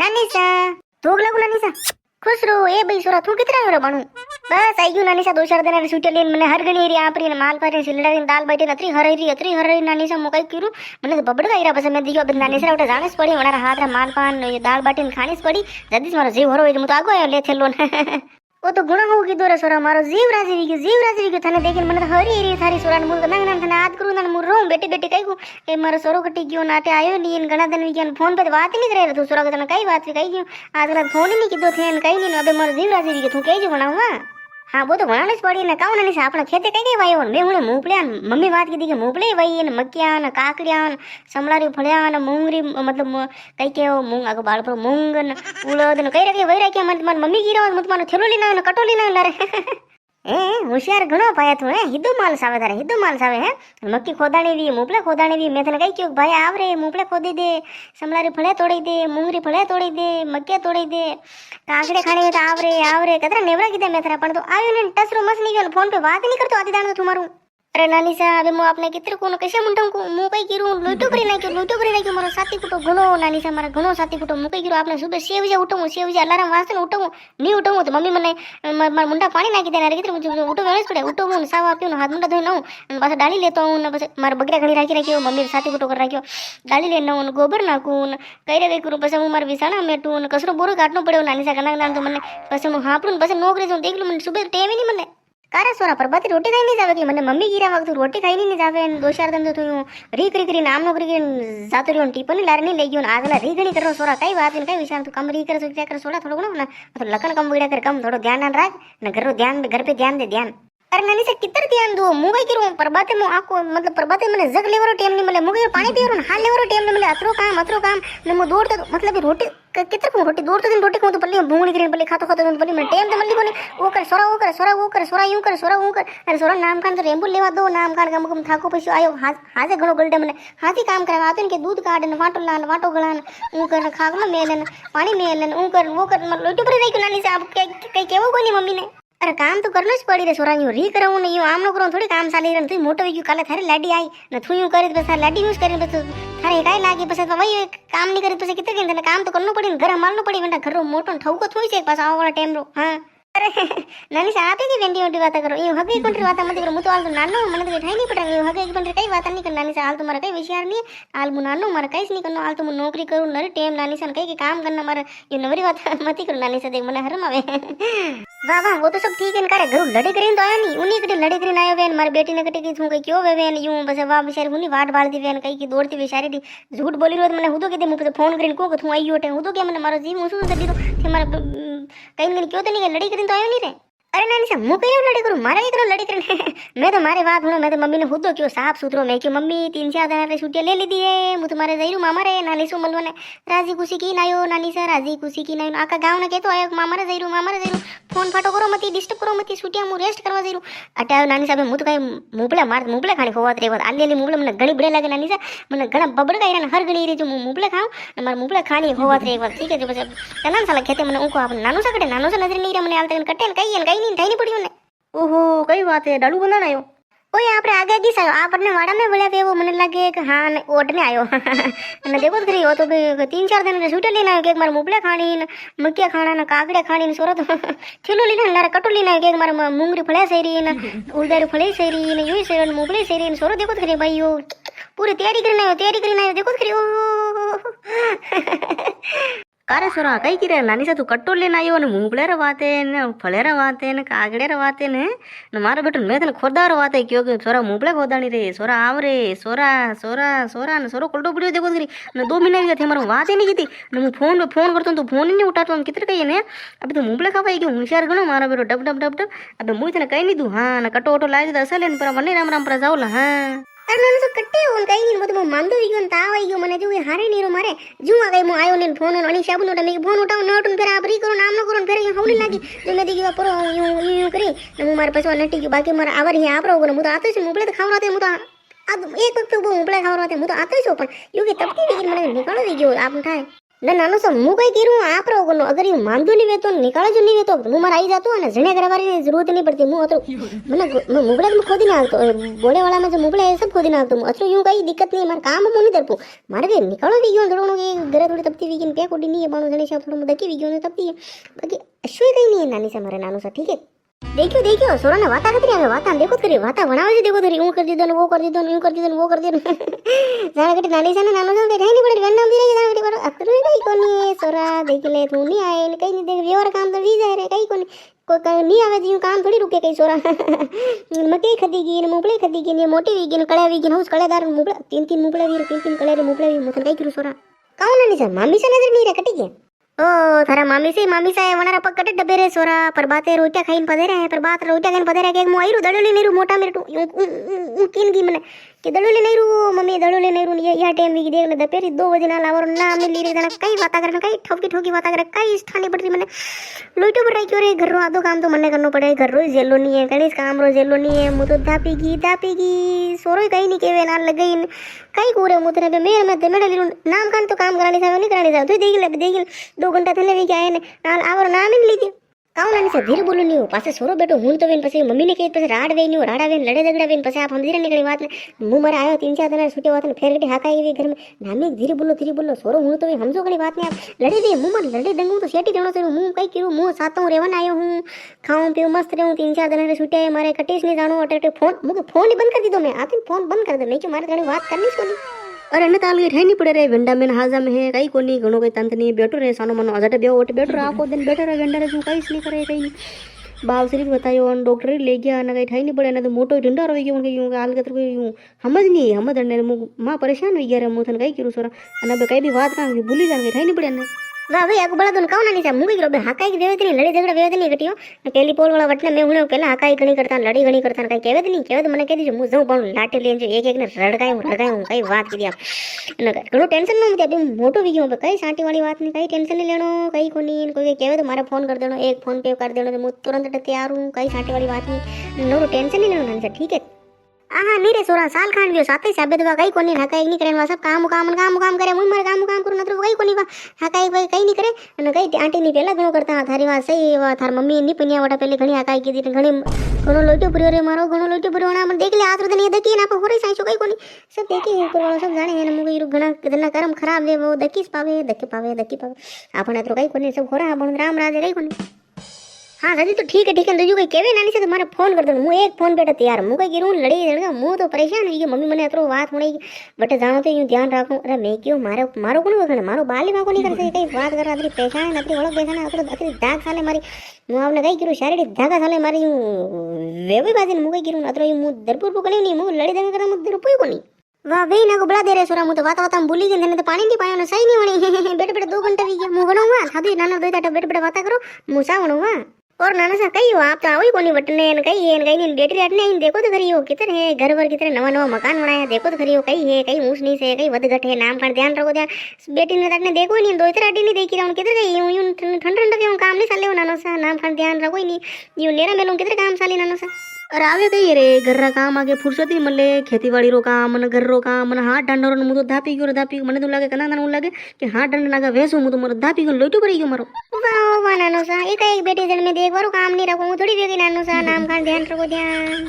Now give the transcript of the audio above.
નાનીસા ભોગ લાગુ નાનીસા ખુશ રહો એ ભાઈ સોરા તું કિતરા રો બણું બસ આઈ ગયું નાનીસા દો ચાર દિન છૂટી લઈને મને હરગણી એરી આપરીને માલ પારીને સિલડારીને દાલ બાટી અતરી હરાઈ નાનીસા મો કઈ કર્યું મને તો બબડ ગાયરા પછી મેં દીયો બધ નાનીસા ઉઠે જાણેસ પડી મારા હાથરા માલ પાન દાલ બાટીને ખાણીસ પડી જદીસ મારો જીવ હરો હું તો આગો આયો લે થેલો वो तो गुणा हो की दोरा सोरा मारो जीव राजी गयो थाने देखिन मन हरी हरी थारी सोरा मुल नंग नंग थाने याद करू नन मुर रो बेटी बेटी कई को ए मारो सोरो कटी गयो नाटे आयो नी इन घणा दिन विज्ञान फोन पे बात नहीं करे तू सोरा तने कई बात कई गयो आज रात फोन ही नहीं कीधो थे कई नहीं अबे मारो जीव राजी गयो तू कई जो बनावा हाँ वो तो बनाने पड़ी ने काउ नहीं अपना खेते कई कई वायो मैं हुने मूपल्या मम्मी बात की थी कि मूपले वाई ने मक्किया ने काकड़िया ने समलारी फळिया ने मूंगरी मतलब कई के मूंग आगो बाळ पर मूंग ने उड़द ने कई रखे वई रखे मन मम्मी गिरो मत मानो थेलोली ना ने कटोली ना रे ए होशियार घणो पाया तू है हिदो माल सावे है मक्की खोदाणी वी मूपले खोदाणी वी मैं तने कई क्यों भाई आवरे मूपले खोदी दे समलारी फळे तोड़ी दे मूंगरी फळे तोड़ी दे मक्किया तोड़ी दे काकड़े खाने तो आवरे कतरा नेवरा कीधे मैं तेरा पण तो आयो ने टसरो मस नहीं गयो फोन पे बात नहीं करतो आधी दाण तो तुम्हारू अरे नानी सा अबे मो आपने कितरे कोन कैसे मुंडम को मु कई गिरू लोटो करी नाख्यो मारो साथी कुटो घणो नानी सा मारा घणो साथी कुटो मु कई गिरू आपने सुबह 6 बजे उठो अलार्म वाजते उठो नहीं उठो तो मम्मी मने मार मुंडा पानी नाखी देना रे कितरे मुझे उठो वेणस पड़े उठो हूं सावा पीऊं हाथ मुंडा धोई नऊ अन पाछा डाली लेतो हूं ने बस मार बगड़ा घणी राखी मम्मी साथी कुटो कर राख्यो डाली ले नऊ गोबर नाखू कई रे करू पछे हूं मार विसाणा मेटू ने कसरो बोरो काटनो पड्यो नानी सा कना तो मने पछे हूं हापड़ू पछे नौकरी जो देखलू मने सुबह टेम ही नहीं मने कारे सोरा पर बाती रोटी खाई नहीं जावे कि मने मम्मी गिरा वक्त रोटी खाई नहीं जावे दो चार दिन तो थयो री नाम नौकरी के जातो रियो टीपन लार नहीं ले गयो आजला री घणी करो सोरा कई बात कई विचार तू कम री कर सोचा कर सोरा थोड़ो ना तो लकन कम वीड़ा कर कम थोड़ो ध्यान राख न घर पे ध्यान दे ध्यान अरे नानी से कितर ध्यान दो मु कई करू परबाते मु आको मतलब परबाते मने जग लेवरो टाइम नहीं मिले मु पानी पीवरो हाल लेवरो टाइम नहीं मिले अतरो काम ने मु दौड़ तो मतलब रोटी कितर को रोटी दौड़ तो दिन रोटी को तो पल्ली भूंगली करी पल्ली खातो पल्ली में टाइम तो मल्ली कोनी वो कर सोरा यूं कर अरे सोरा नाम खान तो रेंबू लेवा दो नाम खान कम थाको पैसो आयो हाजे घणो गलडे मने हाथी काम करावा आतो के दूध काढ ने वाटो गळान ऊ कर खागमा मेलन पानी मेलन ऊ कर वो कर लोटो पर रही नानी से आप कई केवो कोनी मम्मी ने अरे काम तो करना ज पड़ी रे सोरा यूं री करऊ ने यूं आमनो करू थोड़ी काम चाली रे तू मोटो गयो काले थारे लाडी आई ने तू यूं करे बस लाडी यूज करे बस थारे काई लागी बस वही काम नहीं करे बस कितने दिन काम तो करनो पड़ी घर मालनो पड़ी वंडा घर रो मोटो ठौको थोई से पास आवा वाला टाइम रो हां अरे नानी से आते की वेंडी बात करो यूं हगे कोंट्री बात मत करो मु तो हाल तो नानो मने तो ठाई नहीं पड़ा यूं हगे कोंट्री कई बात नहीं कर नानी से हाल तुम्हारा कई विचार नहीं हाल मु नानो मारा कई नहीं करनो हाल तो मु नौकरी करू नरे टाइम नानी से कई के काम करना मारा ये नवरी बात मत करो नानी से देख मने हरम आवे वाह वो तो सब ठीक है करे घर लड़े करीन तो आया नहीं उन्हीं कटे लड़े करीन आयो वेन मारी बेटी ने कटे की थू कई क्यों वे वेन यूं बस वाह बेचारी हुनी वाट बाळदी वेन कई की दौड़ती बेचारी दी झूठ बोली रो मने हुदो के दे मुके फोन करीन को थू आईयो टे हुदो के मने मारो जीव मुसु दे दो थे मारा कई ने क्यों तो नहीं लड़ी करीन तो आयो नहीं रे अरे नानी से मु कई लड़ी करू मारा एक लड़ी करीन मैं तो मारे बात हुनो मैं तो मम्मी ने हुदो क्यों साफ सुथरो मैं क्यों मम्मी 3-4 दिन रे छुट्टी ले ली दी है मु तुम्हारे जईरू मामा रे नानी सु मलवने राजी खुशी की नायो नानी से राजी खुशी की नायो आका गांव ने केतो आयो मामा रे जईरू फोन फाटो करो मती डिस्टर्ब करो मती छुट्टिया मु रेस्ट करवा जईरू अटायो नानी साहब मु तो कई मुबले खानी खोवात रे आलेली मुबले मने घणी बड़े लागे नानी सा मने घणा बबड़ गई रे हर घणी रे जो मुबले खाऊं मार मुबले खानी खोवात रे ठीक है बस कलान साला खेते मने उको अपन नानो सा कटे नानो सा नजर नहीं रे मने आलते कटे कई नहीं थाई नहीं पड़ी ने ओहो कई बात है डाडू बनाना आयो ओए आपरे आगे की सायो आपने वाड़ा में बोला वो मने लागे कि हां ओटने आयो ने देखो तो खरी हो तो 3-4 दिन छुट्टी लेना है कि मार मुबले खानी न मक्किया खाना न काकड़े खानी न सोरा तो खिलो लेना लारे कटो लेना है कि मार मूंगरी फळे सेरी न उलदारी फळे सेरी न यूई सेरी न मुबले सेरी न सोरा देखो तो खरी भाई यो पूरी तैयारी करना है देखो तो खरी ओ कारे सोरा कई की रे नानी सा तू कट्टो लेना आयो ने मूंगले रवाते ने फळे रवाते ने कागड़े रवाते ने मारो बेटो मैं तने खोदा रवाते क्यों कि सोरा मूंगले खोदाणी रे सोरा आवरे सोरा ने सोरो कोल्डो पड़ियो देखो करी ने 2 महीने गए थे मारो बात ही नहीं की थी ने मु फोन करतो तो फोन ही नहीं उठातो कितने कही ने अबे तो मूंगले खावाई क्यों होशियार गनो मारो बेटो डब अबे मु तने कई नहीं दू हां ने कट्टो ओटो लागे तो असल ने पर वने राम पर जाओला हां अरे नानी सो कट्टे उन कई नहीं मत मांदो गयो ताव आई गयो मने जो हारे नीरो मारे जो आ गई मु आयो ने फोन अनि शाबु नोटा मे फोन उठाऊ नोटन फेर आप री करो नाम न करो फेर हौली लागी जो मे दिगी पर यूं करी ने मु मारे पछवा नटी की बाकी मारा आवर ही आप रहो मु तो आते से मुबले तो खावराते मु तो अब एक वक्त वो मुबले खावराते मु तो आते सो पण यो के तपती दिगी मने निकालो दी गयो आप थाय ના નાનો સર હું કઈ કર્યું આપરો કોનો અગર એ માંદો નહીં વેતો નિકાળો જો નહીં વેતો હું મારા આવી જાતો અને જણે કરવાની જરૂરત નહીં પડતી હું અતરો મને મુબળા में ખોદી નાખતો બોલે वाला में जो मुबड़े है सब खोदी नाखतो अतरो यूं कई दिक्कत नहीं मार काम में नहीं दरपो मारे के निकालो वी गयो गड़ोनो के घरे थोड़ी तपती वी के कोडी नहीं है बाणो जने से थोड़ा दकी वी गयो तपती है बाकी अश्वे कई नहीं है नानी से मारे नानो सा ठीक है देखो सोरा ने वाता कतरी आवे वाता देखो करी वाता बनावे देखो तरी ऊ कर दीदो वो कर दीदो यूं कर दीदो वो कर दीदो जाने कटी नानी से नानो से कहीं नहीं पड़े गन्ना दी रे जाने कटी अतरो कई कोनी सोरा देख ले तू नहीं आए कहीं नहीं देख व्यवहार काम तो वी जाए रे कई कोनी कोई नहीं आवे तो काम थोड़ी रुके कई सोरा मकई खदीगी ने मुबळे खदीगी ने मोटी वीगी ने कळ्या वीगी ने हुस कळेदार मुबळा तीन मुबळे वी तीन कळे रे मुबळे वी मुथन कई करू सोरा काऊ नानी से मामी से नजर नहीं रे कटी गया ओ थारा मामी से वनारा पग कटे डबे रे सोरा पर बाते रोटिया खाइन पदे रे पर बात रोटिया खाइन पदे रे के मु आईरु दडोली नेरु मोटा मेरटू किन गी मने के दडोली नेरु मम्मी दडोली नेरु या टाइम वी देख ले दोपहर 2 बजे ना लावर ना मिली रे जना कई बाता करने कई ठोकी बाता करे कई स्थानी पड़ती मने लोटो पर क्यों रे घर रो आधो काम तो मने करनो पड़े घर रो जेलो नहीं है गणेश काम रो जेलो नहीं है मु तो दापीगी सोरो कई नहीं केवे ना लगई कई कोरे मुतरे पे मेरे में मेडा लीरु नाम कान तो काम करानी सावे नहीं करानी सावे तो देख ले 2 घंटा थले वी आए ने नाल आवर नाम नहीं लीधी काऊ नानी से धीरे बोलो नहीं हो पासे सोरो बेटो हूं तो वेन पसे मम्मी ने कही पसे राड वे नहीं राडा वेन लड़े झगड़ा वेन पसे आप हम धीरे निकली बात ने मुंह मारा आयो 3-4 दिन छुट्टी बात ने फेर गटी हाका आई घर में नानी धीरे बोलो सोरो हूं तो वे हमजो गली बात ने आप लड़े दे मुंह में लड़े दंगू तो सेटी देनो से मुंह कई किरू मुंह सातों रेवन आयो हूं खाऊं पीऊं मस्त रहूं 3-4 दिन छुट्टी है मारे कटेश नहीं जानो अटे फोन मुके फोन ही बंद कर दी दो मैं आती फोन बंद कर दे नहीं कि मारे घणी बात करनी कोनी अरे न ताल गे नहीं पड़े रे वेंडा में हाजा में है कई कोनी घणो कई तंत नहीं बैठो रे सानो मनो अजटे बेओ ओटे बैठो आको दिन बैठो रे वेंडा रे तू कई नहीं करे कई नहीं बाल सिर्फ बतायो और डॉक्टर ले गया ना कई ठाई नहीं पड़े ना तो मोटो ढंडा रही गयो उनके यूं हाल के तो यूं समझ नहीं समझ ने मां परेशान हो गया रे मुथन कई करू सोरा अने बे कई भी बात का भूली जान ठाई नहीं पड़े ने वाह भाई आगो बड़ा दोन काऊ नानी सा मुगी रो बे हाकाई के देवे नहीं लड़ी झगड़ा वेवे नहीं कटियो पहली पोल वाला वटने में हुने केला हाकाई घणी करता लड़ी घणी करता कई केवे नहीं केवे मने कह दीजो मु जाऊं पण लाटे लेन जो एक ने रड़गायो कई बात की आप न घणो टेंशन न मत अभी मोटो वी गयो कई साटी वाली बात नहीं कई टेंशन नहीं लेनो कई कोनी कोई केवे तो मारे फोन कर देनो एक फोन पे कर देनो तो मु तुरंत तैयार हूं कई साटी वाली बात नहीं नो टेंशन नहीं लेनो नानी सा ठीक है आहा नी रे सोरा साल खान वियो साथे साबे दवा कई कोनी हाकाई नहीं करे सब काम करे मुई मारे काम करू नत्र कई कोनी वा हाकाई कई नहीं करे अने कई आंटी नी पेला घणो करता थारी बात सही वा थार मम्मी नी पनिया वटा पेली घणी हाकाई कीधी घणी घणो लोटो पुरियो रे मारो घणो लोटो पुरियो ना मन देख ले आतर दिन दकी ना होरे साइसो कई कोनी सब देखे ऊपर वाला सब जाने है मुगे घणा कितना कर्म खराब वे वो दकीस पावे आपण अतरो कई कोनी सब होरा आपण राम राजे कई कोनी हाँ दादी तो ठीक है तो कहीं केवे नानी से तो मारे फोन कर दो मु एक फोन पे तैयार मु कहीं गिरूं लड़ी लड़गा मु तो परेशान हो गई मम्मी मने अतरो बात होने बटे जानो तो यूं ध्यान रखूं अरे मैं क्यों मारो कोन वखने मारो बाली मा को नहीं कर सके कई बात कर अतरी पहचान अतरी ओळख बेसाना अतरी दाग साले मारी मु आपने कई गिरू शारीरिक धागा साले मारी यूं वेवे बाजी मु कहीं गिरूं अतरो मु दरपुर पकड़ी नहीं मु लड़ी दंग कर मु दरपुर कोनी वाह वे ना को बड़ा दे रे सोरा मु तो वाता भूली गई ने तो पानी नहीं पायो ने सही नहीं वणी बेटे 2 घंटा वी गया मु गनो हुआ थादी नाना दो ताटा बेटे वाता करो मु सावणो हुआ और नाना सा कई हो आप तो आओ कोनी बटने कई है कई नहीं बेटी रहने देखो तो खरी हो कितने है घर वर कितने नवा मकान बनाया देखो तो खरी हो कई है कई ऊंच नीच है कई वध घट है नाम पर ध्यान रखो ध्यान बेटी ने तने देखो नहीं 2-4 अड्डी नहीं देखी रहूं किधर गई यूं ठंड के काम नहीं साले नानो सा नाम पर ध्यान रखो ही नहीं यूं नेरा मेलूं किधर काम साली नानो सा और आवे कई रे घर रा काम आगे फुर्सत ही मले खेतीवाड़ी रो काम मन घर रो काम मन हाथ डंडो मु तो धापी गयो मने तो लागे कना ना लागे कि हाथ डंड नागा वेसो मु तो मर धापी गयो लोटो पड़ी गयो मारो वाह नानो सा एक बेटी जन में देख वारो काम नहीं रखो थोड़ी वेगी नानो सा नाम खान ध्यान रखो ध्यान